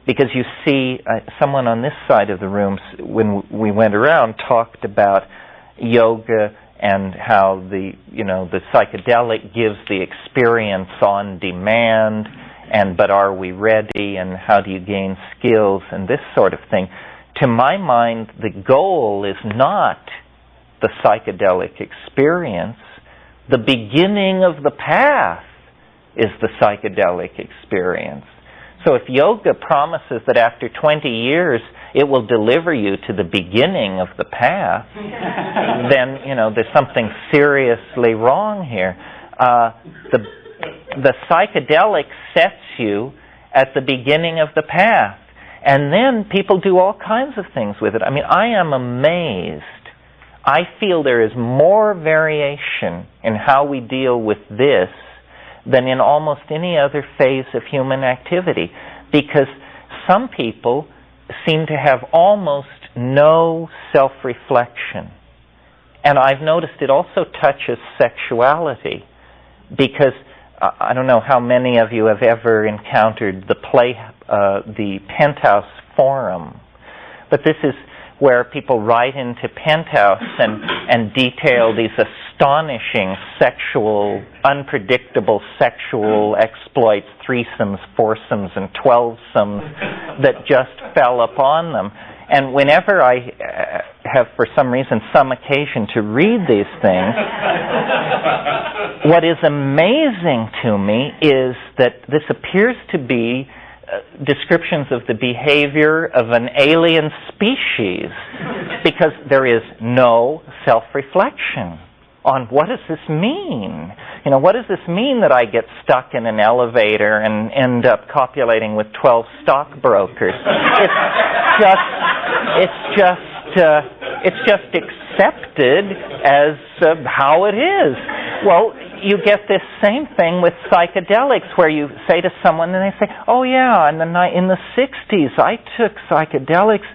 because you see, someone on this side of the room, when we went around, talked about yoga and how the psychedelic gives the experience on demand, but are we ready, and how do you gain skills, and this sort of thing. To my mind, the goal is not the psychedelic experience. The beginning of the path is the psychedelic experience. So if yoga promises that after 20 years it will deliver you to the beginning of the path, then, there's something seriously wrong here. The psychedelic sets you at the beginning of the path, and then people do all kinds of things with it. I mean, I am amazed. I feel there is more variation in how we deal with this than in almost any other phase of human activity, because some people seem to have almost no self-reflection. And I've noticed it also touches sexuality, because I don't know how many of you have ever encountered the Penthouse Forum, but this is where people write into Penthouse and detail these astonishing unpredictable sexual exploits, threesomes, foursomes, and 12somes that just fell upon them. And whenever I have, for some reason, some occasion to read these things, what is amazing to me is that this appears to be descriptions of the behavior of an alien species, because there is no self-reflection on what does this mean? What does this mean that I get stuck in an elevator and end up copulating with 12 stockbrokers? It's just accepted as how it is. Well, you get this same thing with psychedelics, where you say to someone and they say, "Oh yeah, in the 60s I took psychedelics.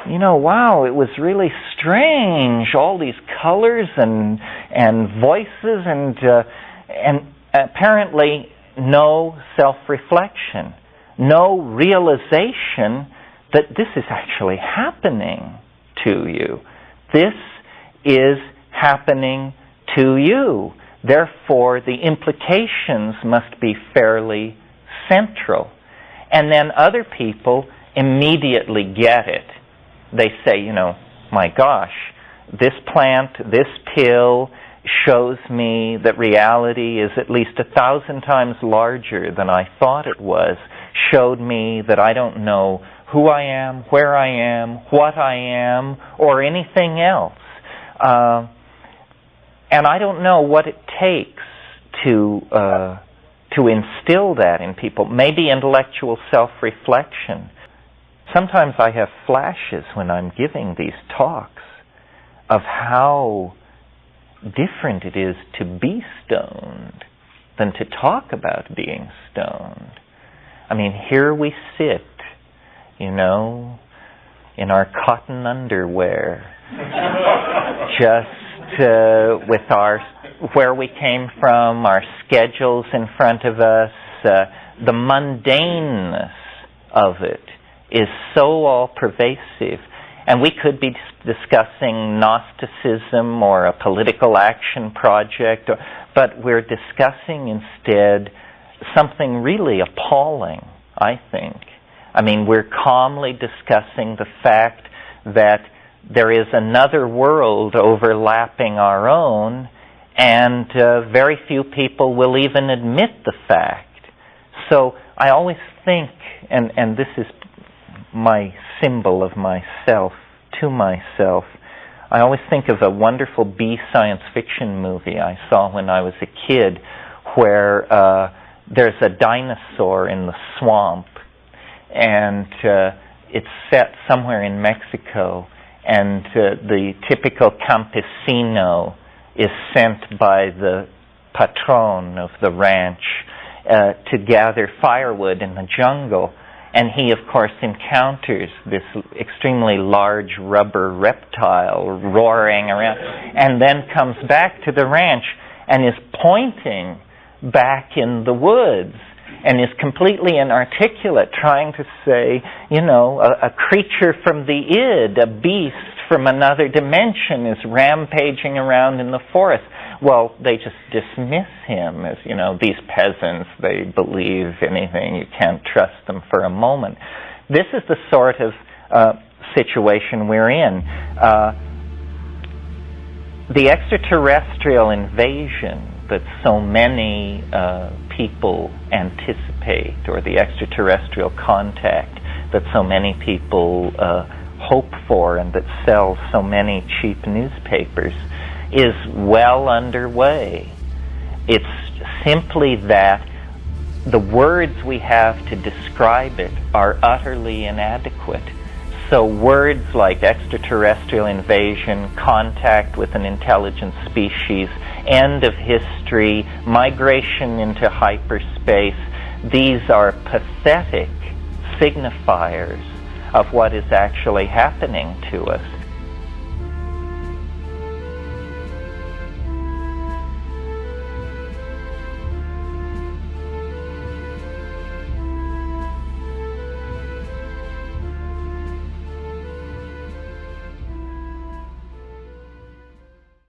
Wow, it was really strange. All these colors and voices and apparently no self-reflection, no realization that this is actually happening to you. This is happening to you. Therefore, the implications must be fairly central." And then other people immediately get it. They say, my gosh, this plant, this pill shows me that reality is at least 1,000 times larger than I thought it was, showed me that I don't know who I am, where I am, what I am, or anything else. And I don't know what it takes to instill that in people. Maybe intellectual self-reflection. Sometimes I have flashes when I'm giving these talks of how different it is to be stoned than to talk about being stoned. I mean, here we sit, in our cotton underwear, just with where we came from, our schedules in front of us. The mundaneness of it is so all-pervasive. And we could be discussing Gnosticism or a political action project, but we're discussing instead something really appalling, I think. I mean, we're calmly discussing the fact that there is another world overlapping our own, and very few people will even admit the fact. So I always think, and this is my symbol of myself, to myself, I always think of a wonderful B science fiction movie I saw when I was a kid, where there's a dinosaur in the swamp, and it's set somewhere in Mexico, and the typical campesino is sent by the patron of the ranch to gather firewood in the jungle. And he, of course, encounters this extremely large rubber reptile roaring around, and then comes back to the ranch and is pointing back in the woods and is completely inarticulate, trying to say, a creature from the id, a beast from another dimension is rampaging around in the forest. Well, they just dismiss him as, these peasants, they believe anything, you can't trust them for a moment. This is the sort of situation we're in. The extraterrestrial invasion that so many people anticipate, or the extraterrestrial contact that so many people hope for and that sells so many cheap newspapers, is well underway. It's simply that the words we have to describe it are utterly inadequate. So words like extraterrestrial invasion, contact with an intelligent species, end of history, migration into hyperspace, these are pathetic signifiers of what is actually happening to us.